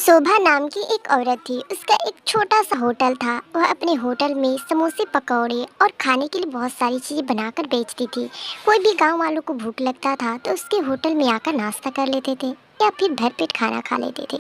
शोभा नाम की एक औरत थी। उसका एक छोटा सा होटल था। वह अपने होटल में समोसे, पकौड़े और खाने के लिए बहुत सारी चीज़ें बनाकर बेचती थी। कोई भी गांव वालों को भूख लगता था तो उसके होटल में आकर नाश्ता कर लेते थे या फिर भरपेट खाना खा लेते थे।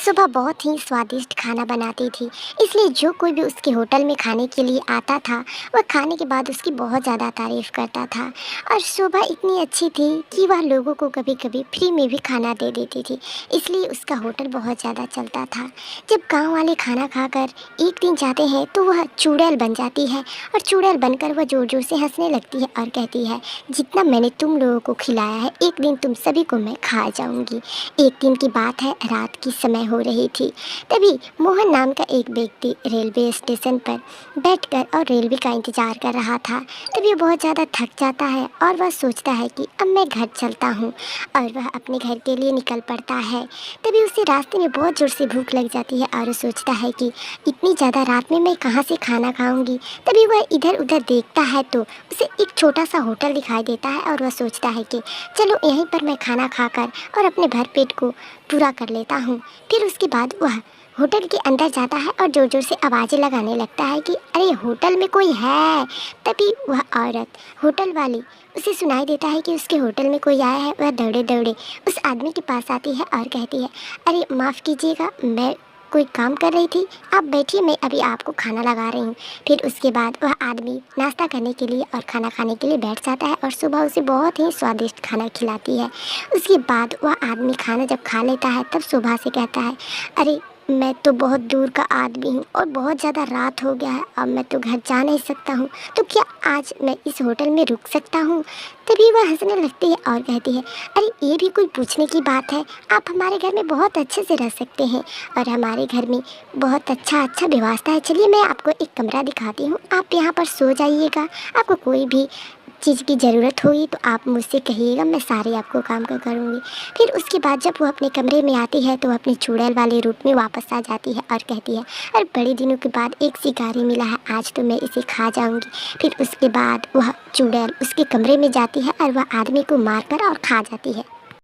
सुबह बहुत ही स्वादिष्ट खाना बनाती थी, इसलिए जो कोई भी उसके होटल में खाने के लिए आता था वह खाने के बाद उसकी बहुत ज़्यादा तारीफ़ करता था। और शोभा इतनी अच्छी थी कि वह लोगों को कभी कभी फ्री में भी खाना दे देती थी, इसलिए उसका होटल बहुत ज़्यादा चलता था। जब गांव वाले खाना खाकर एक दिन जाते हैं तो वह चुड़ैल बन जाती है और चुड़ैल बनकर वह ज़ोर ज़ोर से हंसने लगती है और कहती है, जितना मैंने तुम लोगों को खिलाया है एक दिन तुम सभी को मैं खा जाऊंगी। एक दिन की बात है, रात की समय हो रही थी। तभी मोहन नाम का एक व्यक्ति रेलवे स्टेशन पर बैठकर और रेलवे का इंतज़ार कर रहा था। तभी वो बहुत ज़्यादा थक जाता है और वह सोचता है कि अब मैं घर चलता हूँ, और वह अपने घर के लिए निकल पड़ता है। तभी उसे रास्ते में बहुत ज़ोर से भूख लग जाती है और वो सोचता है कि इतनी ज़्यादा रात में मैं कहाँ से खाना खाऊंगी। तभी वह इधर उधर देखता है तो उसे एक छोटा सा होटल दिखाई देता है और वह सोचता है कि चलो यहीं पर मैं खाना खाकर और अपने भर पेट को पूरा कर लेता हूँ। फिर उसके बाद वह होटल के अंदर जाता है और ज़ोर ज़ोर से आवाज़ें लगाने लगता है कि अरे होटल में कोई है। तभी वह औरत होटल वाली उसे सुनाई देता है कि उसके होटल में कोई आया है। वह दौड़े दौड़े उस आदमी के पास आती है और कहती है, अरे माफ़ कीजिएगा, मैं कोई काम कर रही थी, आप बैठिए, मैं अभी आपको खाना लगा रही हूँ। फिर उसके बाद वह आदमी नाश्ता करने के लिए और खाना खाने के लिए बैठ जाता है और सुबह उसे बहुत ही स्वादिष्ट खाना खिलाती है। उसके बाद वह आदमी खाना जब खा लेता है तब सुबह से कहता है, अरे मैं तो बहुत दूर का आदमी हूँ और बहुत ज़्यादा रात हो गया है, अब मैं तो घर जा नहीं सकता हूँ, तो क्या आज मैं इस होटल में रुक सकता हूँ। तभी वह हंसने लगती है और कहती है, अरे ये भी कोई पूछने की बात है, आप हमारे घर में बहुत अच्छे से रह सकते हैं और हमारे घर में बहुत अच्छा अच्छा व्यवस्था है। चलिए मैं आपको एक कमरा दिखाती हूँ, आप यहाँ पर सो जाइएगा। आपको कोई भी चीज़ की ज़रूरत होगी तो आप मुझसे कहिएगा, मैं सारे आपको काम कर करूँगी। फिर उसके बाद जब वो अपने कमरे में आती है तो अपने चुड़ैल वाले रूप में वापस आ जाती है और कहती है, अरे बड़े दिनों के बाद एक शिकारी मिला है, आज तो मैं इसे खा जाऊँगी। फिर उसके बाद वह चुड़ैल उसके कमरे में जाती है और वह आदमी को मार कर और खा जाती है।